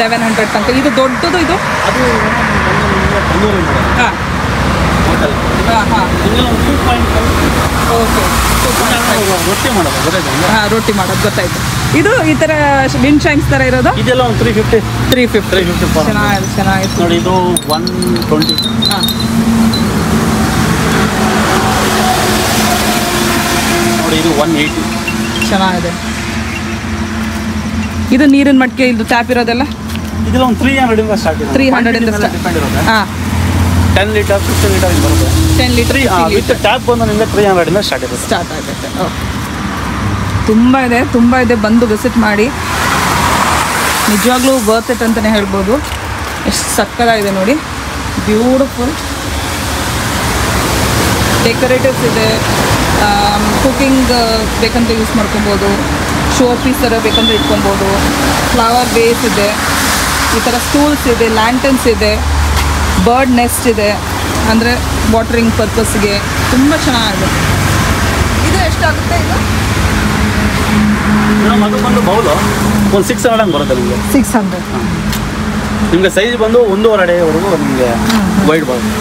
Speaker 1: 1100 ತನಕ. ಇದು ದೊಡ್ಡದು ಇದು?
Speaker 2: ಅದು
Speaker 1: ಹಾಂ
Speaker 2: ಹೋಟೆಲ್.
Speaker 1: ಹಾಂ.
Speaker 2: ಓಕೆ. ರೊಟ್ಟಿ ಮಾಡೋದು ಗೊತ್ತಾಯ್ತು?
Speaker 1: ಹಾಂ, ರೊಟ್ಟಿ ಮಾಡೋದು ಗೊತ್ತಾಯ್ತು. ಇದು ಈ ಥರ ವಿಂಡ್ ಶೈನ್ಸ್ ಥರ ಇರೋದು?
Speaker 2: ಇದೆಲ್ಲ ಒಂದು 350.
Speaker 1: ಚೆನ್ನಾಗಿತ್ತು
Speaker 2: ನೋಡಿ. ಇದು 120.
Speaker 1: ಹಾಂ.
Speaker 2: ನೋಡಿ ಇದು 180.
Speaker 1: ಚೆನ್ನಾಗಿದೆ. ಇದು ನೀರಿನ ಮಟ್ಕೆ, ಇದು ಟ್ಯಾಪ್ ಇರೋದೆಲ್ಲ?
Speaker 2: ಇದೆಲ್ಲ ಒಂದು 300ಇಂದ ಸ್ಟಾರ್ಟ್.
Speaker 1: 300ಇಂದ ಡಿಪೆಂಡ್ ಇರುತ್ತೆ. ಹಾಂ.
Speaker 2: 10 ಲೀಟರ್ 15 ಲೀಟರ್ ಬರುತ್ತೆ.
Speaker 1: 10 ಲೀಟರ್
Speaker 2: ವಿತ್ ಟ್ಯಾಪ್ ಬಂದು ನಿಮಗೆ 300ಇಂದ ಸ್ಟಾರ್ಟ್
Speaker 1: ಆಗುತ್ತೆ. ತುಂಬ ಇದೆ. ಬಂದು ವಿಸಿಟ್ ಮಾಡಿ. ನಿಜವಾಗ್ಲೂ ವರ್ತ್ ಇಟ್ ಅಂತಲೇ ಹೇಳ್ಬೋದು. ಎಷ್ಟು ಸಕ್ಕತ್ತಾಗಿದೆ ನೋಡಿ. ಬ್ಯೂಟಿಫುಲ್ ಡೆಕೋರೇಟಿವ್ಸ್ ಇದೆ. ಕುಕಿಂಗ್ ಬೇಕಂದ್ರೆ ಯೂಸ್ ಮಾಡ್ಕೊಬೋದು. ಶೋ ಪೀಸ್ ಥರ ಬೇಕಂದ್ರೆ ಇಟ್ಕೊಬೋದು. ಫ್ಲವರ್ ಬೇಸ್ ಇದೆ. ಈ ಥರ ಸ್ಟೂಲ್ಸ್ ಇದೆ, ಲ್ಯಾಂಟನ್ಸ್ ಇದೆ, ಬರ್ಡ್ ನೆಸ್ಟ್ ಇದೆ, ಅಂದರೆ ವಾಟರಿಂಗ್ ಪರ್ಪಸ್ಗೆ ತುಂಬ ಚೆನ್ನಾಗಿದೆ. ಇದು ಎಷ್ಟಾಗುತ್ತೆ? ಇದು
Speaker 2: ಅದು ಬಂದು ಬೌಲು ಒಂದು 600 ಹಂಗೆ ಬರುತ್ತೆ ನಿಮಗೆ.
Speaker 1: 600.
Speaker 2: ನಿಮಗೆ ಸೈಜ್ ಬಂದು 1.5 ಅಡಿವರೆಗೂ ನಿಮಗೆ ವೈಡ್ ಬರುತ್ತೆ.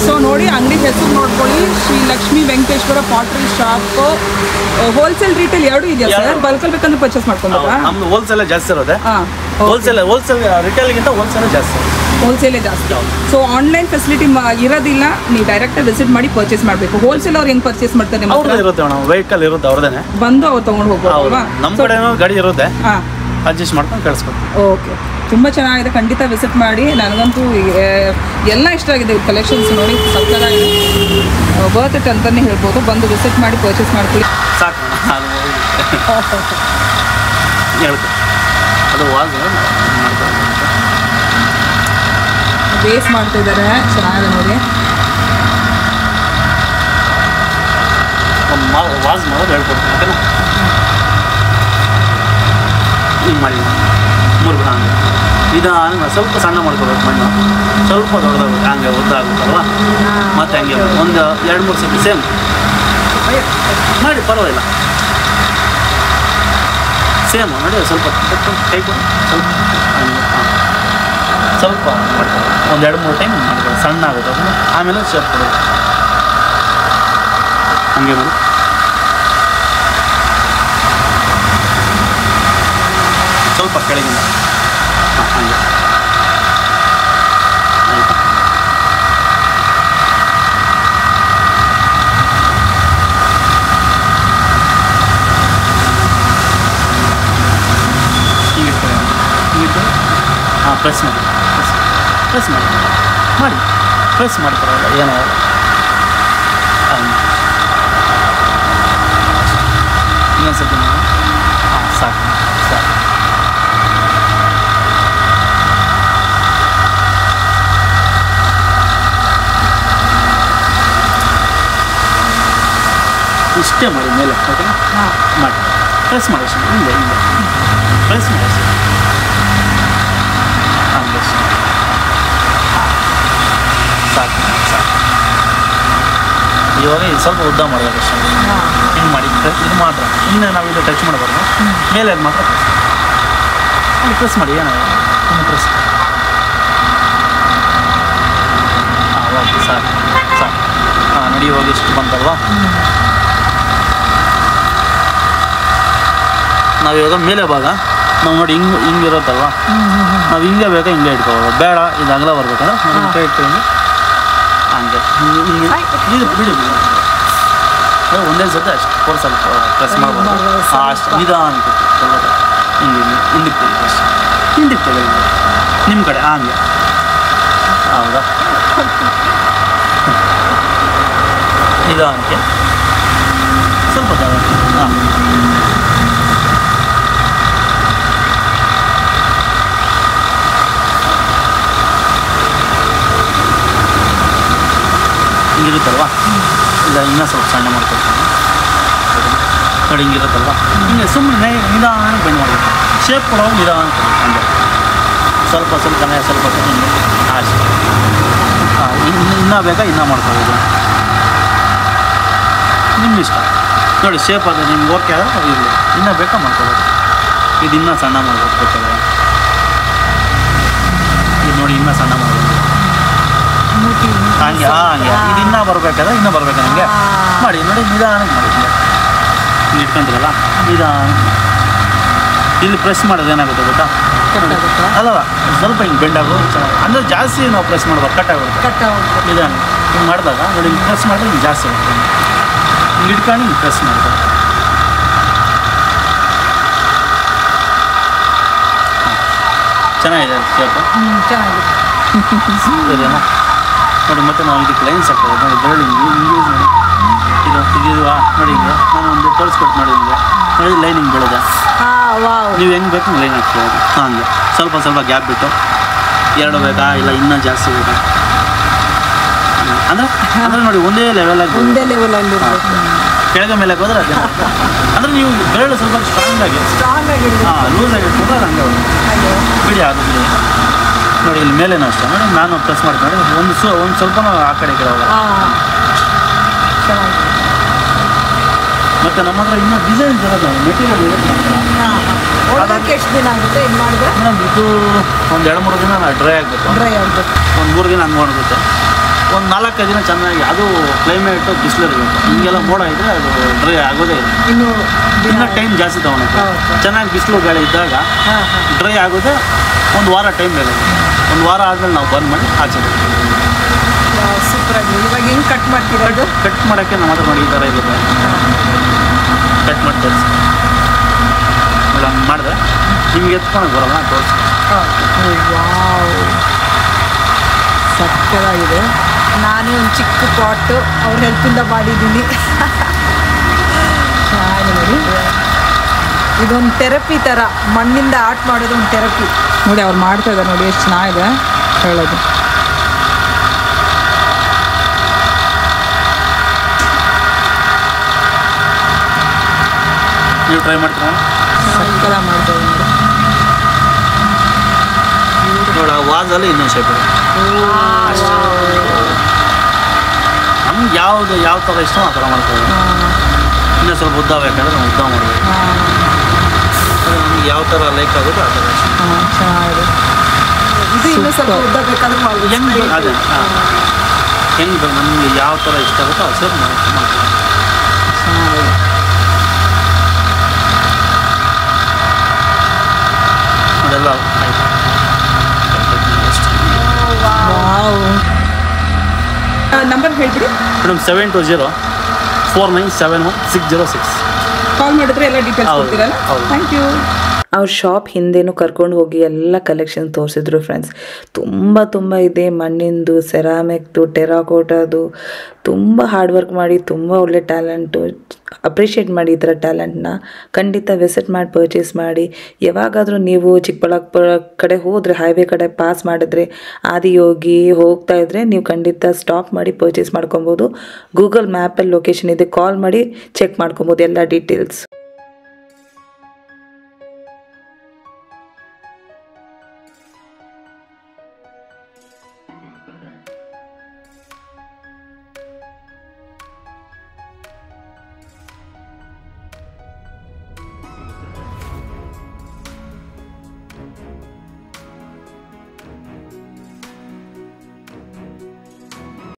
Speaker 1: ಸೊ ನೋಡಿ, ಅಂಗಡಿ ಹೆಸರು ನೋಡ್ಕೊಳ್ಳಿ, Shri Lakshmi Venkateshwara pottery shop. Wholesale retail ಎರಡು ಇದೆಯಾ ಸರ್? ಬಲ್ಕಲ್ಲಿ ಬೇಕಂದ್ರೆ ಪರ್ಚೇಸ್ ಮಾಡ್ಕೊಂಡ್ರಾ?
Speaker 2: ನಮ್ದು ಹೋಲ್ಸೇಲ್ ಜಾಸ್ತಿ ಇರುತ್ತೆ. ಹೋಲ್ಸೇಲ್ ರಿಟೇಲ್ಗಿಂತ ಹೋಲ್ಸೇಲ್ ಜಾಸ್ತಿ.
Speaker 1: ಹೋಲ್ಸೇಲೇ ಜಾಸ್ತಿ. ಸೊ ಆನ್ಲೈನ್ ಫೆಸಿಲಿಟಿ ಇರೋದಿಲ್ಲ, ನೀವು ಡೈರೆಕ್ಟಾಗಿ ವಿಸಿಟ್ ಮಾಡಿ ಪರ್ಚೇಸ್ ಮಾಡಬೇಕು. ಹೋಲ್ಸೇಲ್ ಅವ್ರು ಹೆಂಗೆ ಪರ್ಚೇಸ್ ಮಾಡ್ತಾರೆ?
Speaker 2: ಅವ್ರದ್ದು ಇರುತ್ತೆ ಮೇಡಮ್, ವೆಹಿಕಲ್ ಇರುತ್ತೆ ಅವ್ರದ್ದೇನೆ,
Speaker 1: ಬಂದು ಅವ್ರು ತೊಗೊಂಡು ಹೋಗ್ಬೋದು.
Speaker 2: ನಮ್ಮ ಕಡೆನೂ ಗಾಡಿ ಇರುತ್ತೆ,
Speaker 1: ಹಾಂ,
Speaker 2: ಅಡ್ಜಸ್ಟ್ ಮಾಡ್ಕೊಂಡು ಕಳಿಸ್ಕೊಡ್ತೀವಿ.
Speaker 1: ಓಕೆ, ತುಂಬ ಚೆನ್ನಾಗಿದೆ, ಖಂಡಿತ ವಿಸಿಟ್ ಮಾಡಿ. ನನಗಂತೂ ಎಲ್ಲ ಇಷ್ಟ ಆಗಿದೆ ಕಲೆಕ್ಷನ್ಸ್ ನೋಡಿ, ಸಕ್ಕತ್ತಾಗಿದೆ, ವರ್ತ್ ಇಟ್ ಅಂತಲೇ ಹೇಳ್ಬೋದು. ಬಂದು ವಿಸಿಟ್ ಮಾಡಿ ಪರ್ಚೇಸ್ ಮಾಡ್ಕೊಳ್ಳಿ.
Speaker 2: ಸಾಕು ಹೇಳ್ತು ಅದು
Speaker 1: ಬೇಸ್ ಮಾಡ್ತಿದ್ದಾರೆ, ಚೆನ್ನಾಗಿದೆ ನೋಡಿ.
Speaker 2: ವಾಸ್ ಮಾಡೋದು ಹೇಳ್ಕೊಡ್ತೀನಿ, ಓಕೆನಾ? ಹಿಂಗೆ ಮಾಡಿ ಮುರುಘ ಹಂಗೆ ನಿಧಾನ ಸ್ವಲ್ಪ ಸಣ್ಣ ಮಾಡ್ಕೋಬೇಕು, ಮಣ್ಣು ಸ್ವಲ್ಪ ದೊಡ್ಡದಾಗುತ್ತೆ, ಹಂಗೆ ಉದ್ದಾಗುತ್ತಲ್ವ, ಮತ್ತು ಹಂಗೆ ಒಂದು 2-3 ಸತಿ ಸೇಮ್ ಮಾಡಿ, ಪರವಾಗಿಲ್ಲ. ಸೇಮ್ ನೋಡಿ, ಸ್ವಲ್ಪ ಕೈ ಕೊಡಿ, ಸ್ವಲ್ಪ ಮಾಡ್ತಾರೆ, ಒಂದು 2-3 ಟೈಮ್ ಮಾಡ್ತಾರೆ, ಸಣ್ಣ ಆಗುತ್ತೆ ಅದನ್ನು. ಆಮೇಲೆ ಶೇಪ್ ಕೊಡೋದು, ಹಂಗೆ ಮಾಡಿ ಸ್ವಲ್ಪ ಕೆಳಗಿಂದ ಹಂಗೆ ಆಯಿತಾ. ಹೀಗಿಟ್ಟು ಹಾಂ, ಪ್ರೆಸ್ ಮಾಡಿ ಪ್ರೆಸ್ ಮಾಡ್ತಾರಲ್ಲ, ಏನೋ ಇನ್ನೊಂದ್ಸತಿ ಹಾಂ, ಸಾಕು. ಇಷ್ಟೇ ಮಾಡಿ ಮೇಲೆ, ಓಕೆ ಮಾಡಿ ಪ್ರೆಸ್ ಮಾಡಿ, ಹಿಂಗೆ ಪ್ರೆಸ್ ಮಾಡಿ ಹಂಗೆ ಸಾಕು. ಇವಾಗ ಇದು ಸ್ವಲ್ಪ ಉದ್ದ ಮಾಡಬೇಕು ಅಷ್ಟೇ, ಹಿಂಗೆ ಮಾಡಿ ಇದು ಮಾತ್ರ. ಇನ್ನು ನಾವು ಇದು ಟಚ್ ಮಾಡಬಾರ್ದು, ಮೇಲೆ ಅದು ಮಾತ್ರ ಪ್ರೆಸ್ ಮಾಡಿ. ಏನಾಗುತ್ತೆ ಇನ್ನು ಪ್ರೆಸ್, ಹಾಂ, ಓಕೆ, ಸಾಕು. ಹಾಂ, ನೋಡಿ ಇವಾಗ ಇಷ್ಟು ಬಂತಲ್ವಾ. ನಾವು ಇವಾಗ ಮೇಲೆ ಭಾಗ ನಾವು ನೋಡಿ ಹಿಂಗೆ ಇರುತ್ತಲ್ವ, ನಾವು ಹಿಂಗೆ ಬೇಕಾ ಹಿಂಗೆ ಇಟ್ಕೋಬೋದು, ಬೇಡ ಇದು ಅಗಲ ಬರ್ಬೇಕಂದ್ರೆ ನಾವು ಕೈ ಇಟ್ಕೊಂಡು ಹಂಗೆ ಹಿಂಗೆ ಬಿಡಿ ಒಂದೇ ಸತಿ ಅಷ್ಟು ಸ್ವಲ್ಪ ಪ್ರೆಸ್ ಮಾಡ್ಬೋದು. ಅಷ್ಟು ನಿಧಾನ ಸ್ವಲ್ಪ ಹಿಂದಕ್ಕೆ ತೆಗಿ, ಅಷ್ಟು ಹಿಂದಕ್ಕೆ ತೆಗಿ ನಿಮ್ಮ ಕಡೆ ಹಂಗೆ. ಹೌದಾ, ನಿಧಾನಕ್ಕೆ ಸ್ವಲ್ಪ ಹಾಂ, ಹಿಂಗಿರುತ್ತಲ್ವ, ಇಲ್ಲ ಇನ್ನೂ ಸ್ವಲ್ಪ ಸಣ್ಣ ಮಾಡ್ಕೊಳ್ತೀನಿ ನೋಡಿ, ಹಿಂಗಿರುತ್ತಲ್ವ, ಹಿಂಗೆ ಸುಮ್ಮನೆ ನಿಧಾನ ಬೆಂಡ್ ಮಾಡಬೇಕು, ಶೇಪ್ ಕೊಡೋದು ನಿಧಾನ ಹಂಗೆ ಸ್ವಲ್ಪ ಸ್ವಲ್ಪನೇ ಹಿಂಗೆ ಅಷ್ಟೇ. ಹಾಂ, ಇನ್ನೂ ಬೇಕಾ ಇನ್ನೂ ಮಾಡ್ಕೊಬೋದು, ನಿಮ್ಮ ಇಷ್ಟ ನೋಡಿ. ಶೇಪ್ ಅದು ನಿಮ್ಗೆ ಓಕೆ ಆದರೆ ಇರಲಿ, ಇನ್ನೂ ಬೇಕಾ ಮಾಡ್ಕೊಬೋದು. ಇದು ಇನ್ನೂ ಸಣ್ಣ ಮಾಡ್ಬೇಕು ಬೇಕಾದ್ರೆ, ಇದು ನೋಡಿ ಇನ್ನೂ ಸಣ್ಣ ಮಾಡ್ಬೋದು ಹಂಗೆ. ಹಂಗೆ ಇದು ಇನ್ನೂ ಬರಬೇಕಾದ್ರೆ ಇನ್ನೂ ಬರ್ಬೇಕು ನನಗೆ ಮಾಡಿ ನೋಡಿ, ನಿಧಾನಕ್ಕೆ ಮಾಡಿ ಹಿಂಗೆ ಇಟ್ಕೊಂತೀರಲ್ಲ ನಿಧಾನ. ಇಲ್ಲಿ ಪ್ರೆಸ್ ಮಾಡೋದು ಏನಾಗುತ್ತೆ ಗೊತ್ತಾ, ಅಲ್ಲವ ಸ್ವಲ್ಪ ಹಿಂಗೆ ಬೆಂಡಾಗೋದು ಚೆನ್ನಾಗಿ, ಅಂದರೆ ಜಾಸ್ತಿ ನಾವು ಪ್ರೆಸ್ ಮಾಡ್ಬಾರ್ದು, ಕಟ್ಟಾಗುತ್ತೆ. ನಿಧಾನ ಹಿಂಗೆ ಮಾಡಿದಾಗ ನೋಡಿ, ಹಿಂಗೆ ಪ್ರೆಸ್ ಮಾಡಿದ್ರೆ ಹಿಂಗೆ ಜಾಸ್ತಿ ಆಗುತ್ತೆ, ಹಿಂಗೆ ಇಟ್ಕೊಂಡು ಹಿಂಗೆ ಪ್ರೆಸ್ ಮಾಡ್ತಾರೆ. ಚೆನ್ನಾಗಿದೆ ಶೇಪು, ಸರಿನಾ ನೋಡಿ. ಮತ್ತು ನಾವು ಇದಕ್ಕೆ ಲೈನ್ಸ್ ಹಾಕ್ಬೋದು ನೋಡಿ, ಬೆರಳು ಹಿಂಗೆ ಯೂಸ್ ಮಾಡಿ ಇದು ನೋಡಿ, ಹಿಂಗೆ ನಾನು ಒಂದು ತೋರಿಸ್ಕೊಟ್ಟು ನೋಡಿ, ಹಿಂಗೆ ನೋಡಿ ಲೈನಿಂಗ್ ಬೆಳೆದೆ, ನೀವು ಹೆಂಗೆ ಬೇಕು ಲೈನ್ ಹಾಕ್ಬೋದು ಹಂಗೆ. ಸ್ವಲ್ಪ ಗ್ಯಾಪ್ ಬಿಟ್ಟು 2 ಬೇಕಾ ಇಲ್ಲ ಇನ್ನೂ ಜಾಸ್ತಿ ಬೇಕಾ ಅಂದರೆ ನೋಡಿ ಒಂದೇ ಲೆವೆಲಾಗಿ ಕೆಳಗೆ ಮೇಲೆ ಹೋದ್ರೆ ಅದೇ ಅಂದರೆ ನೀವು ಬೆರಳು ಸ್ವಲ್ಪ ಸ್ಟ್ರಾಂಗಾಗಿ ಹಾಂ ಲೂಸಾಗಿ ಇಟ್ಕೊಂಡ್ರೆ ಅದು ಹಂಗೆ ಬಿಡಿ ಆಗುತ್ತೆ ನೋಡಿ. ಇಲ್ಲಿ ಮೇಲೇನೂ ಅಷ್ಟೇ ನೋಡಿ, ನಾನು ಪ್ರೆಸ್ ಮಾಡ್ಕೊಂಡು ಒಂದು ಸ್ವಲ್ಪ ಆ ಕಡೆ ಹೋಗೋದು. ಮತ್ತು ನಮ್ಮ ಹತ್ರ ಇನ್ನೂ ಡಿಸೈನ್ಸ್ ಇರೋದು ಮೆಟೀರಿಯಲ್ ಇರುತ್ತೆ.
Speaker 1: ಎಷ್ಟು ದಿನ ಆಗುತ್ತೆ ಇದು ಮಾಡಿದ್ರೆ?
Speaker 2: ಮೇಡಮ್ ಇದು ಒಂದು 2-3 ದಿನ ಡ್ರೈ ಆಗಬೇಕು, ಒಂದು 3 ದಿನ ಹಂಗೆ ಮಾಡುತ್ತೆ, ಒಂದು 4-5 ದಿನ ಚೆನ್ನಾಗಿ. ಅದು ಕ್ಲೈಮೇಟು ಬಿಸಿಲಿರಬೇಕು, ಹಿಂಗೆಲ್ಲ ಮೋಡ ಇದ್ದರೆ ಅದು ಡ್ರೈ ಆಗೋದೇ ಇಲ್ಲ, ಇನ್ನೂ ಟೈಮ್ ಜಾಸ್ತಿ ತೊಗೊಳುತ್ತೆ. ಚೆನ್ನಾಗಿ ಬಿಸಿಲು ಗಾಳಿ ಇದ್ದಾಗ ಡ್ರೈ ಆಗೋದೇ 1 ವಾರ ಟೈಮ್ ಬೇಕಾಗುತ್ತೆ. ಒಂದು ವಾರ ಆದಮೇಲೆ ನಾವು ಬಂದ್ ಮಾಡಿ ಆಚೆ
Speaker 1: ಸೂಪರ್ ಆಗಿ ಇವಾಗ ಹೆಂಗೆ ಕಟ್ ಮಾಡ್ತೀರಾ ಇದು?
Speaker 2: ಕಟ್ ಮಾಡೋಕ್ಕೆ ನಮ್ಮ ಹತ್ರ ನೋಡಿ ಈ ಥರ ಇರುತ್ತೆ, ಕಟ್ ಮಾಡಿ ತೋರಿಸಿ ಹಂಗೆ ಮಾಡಿದ್ರೆ ನಿಮ್ಗೆ ಎತ್ಕೊಳಕ್ಕೆ ಬರಲ್ಲ ತೋರಿಸಿ.
Speaker 1: ವಾವ್, ಸಕ್ಕತ್ತಾಗಿದೆ. ನಾನೇ ಒಂದು ಚಿಕ್ಕ ಪಾಟು ಅವ್ರ ಹೆಲ್ಪಿಂದ ಮಾಡಿದ್ದೀನಿ. ಚೆನ್ನಾಗಿ ನೋಡಿ, ಇದೊಂದು ಥೆರಪಿ ಥರ, ಮಣ್ಣಿಂದ ಆರ್ಟ್ ಮಾಡೋದು ಒಂದು ಥೆರಪಿ ನೋಡಿ. ಅವ್ರು ಮಾಡ್ತಾ ಇದ್ದಾರೆ ನೋಡಿ, ಎಷ್ಟು ಚೆನ್ನಾಗಿದೆ ಹೇಳೋದು.
Speaker 2: ನೀವು ಟ್ರೈ ಮಾಡ್ತೀರಾ?
Speaker 1: ಸಕ್ಕದ ಮಾಡ್ತಾ ಇದ್ದಾರೆ
Speaker 2: ನೋಡ ವಾಜಲ್ಲಿ ಇನ್ನೊಂದು ಶೇಪ್ ಇದೆ. ನಮ್ಗೆ ಯಾವ ಥರ ಇಷ್ಟ ಆ ಥರ ಮಾಡ್ತೀವಿ. ಇನ್ನೂ ಸ್ವಲ್ಪ ಉದ್ದ ಬೇಕಾದ್ರೆ ನಾವು ಉದ್ದ ಮಾಡಬೇಕು, ನಮ್ಗೆ ಯಾವ ಥರ ಲೈಕ್ ಆಗುತ್ತೆ ಆ ಥರ.
Speaker 1: ಚೆನ್ನಾಗಿದೆ. ಇದು ಇನ್ನೂ ಸ್ವಲ್ಪ ಉದ್ದ ಬೇಕಾದ್ರೆ
Speaker 2: ಹೆಂಗೆ ಅದೇ ಹೆಂಗೆ ನಮಗೆ ಯಾವ ಥರ ಇಷ್ಟ ಆಗುತ್ತೋ ಆ ಶೇಪ್ ಮಾಡ್ತೀವಿ.
Speaker 1: ಚೆನ್ನಾಗಿದೆ.
Speaker 2: ಅದೆಲ್ಲ ಆಯ್ತು.
Speaker 1: ನಂಬರ್ ಹೇಳ್ಬಿಡಿ
Speaker 2: ಮೇಡಮ್ 720-4971-606.
Speaker 1: ಕಾಲ್ ಮಾಡಿದ್ರೆ ಎಲ್ಲ ಡೀಟೇಲ್ಸ್ ಕೊಡ್ತೀರಲ್ಲ? Thank you.
Speaker 3: ಅವ್ರ ಶಾಪ್ ಹಿಂದೆನೂ ಕರ್ಕೊಂಡು ಹೋಗಿ ಎಲ್ಲ ಕಲೆಕ್ಷನ್ ತೋರಿಸಿದ್ರು ಫ್ರೆಂಡ್ಸ್. ತುಂಬ ಇದೆ, ಮಣ್ಣಿಂದು, ಸೆರಾಮಿಕ್ದು, ಟೆರಾಕೋಟಾದು. ತುಂಬ ಹಾರ್ಡ್ ವರ್ಕ್ ಮಾಡಿ, ತುಂಬ ಒಳ್ಳೆ ಟ್ಯಾಲೆಂಟು. ಅಪ್ರಿಷಿಯೇಟ್ ಮಾಡಿ ಈ ಥರ ಟ್ಯಾಲೆಂಟ್ನ. ಖಂಡಿತ ವಿಸಿಟ್ ಮಾಡಿ ಪರ್ಚೇಸ್ ಮಾಡಿ. ಯಾವಾಗಾದರೂ ನೀವು ಚಿಕ್ಕಬಳ್ಳಾಪುರ ಕಡೆ ಹೋದರೆ, ಹೈವೇ ಕಡೆ ಪಾಸ್ ಮಾಡಿದ್ರೆ, ಆದಿಯೋಗಿ ಹೋಗ್ತಾ ಇದ್ದರೆ ನೀವು ಖಂಡಿತ ಸ್ಟಾಪ್ ಮಾಡಿ ಪರ್ಚೇಸ್ ಮಾಡ್ಕೊಬೋದು. ಗೂಗಲ್ ಮ್ಯಾಪಲ್ಲಿ ಲೊಕೇಶನ್ ಇದೆ, ಕಾಲ್ ಮಾಡಿ ಚೆಕ್ ಮಾಡ್ಕೊಬೋದು ಎಲ್ಲ ಡೀಟೇಲ್ಸ್.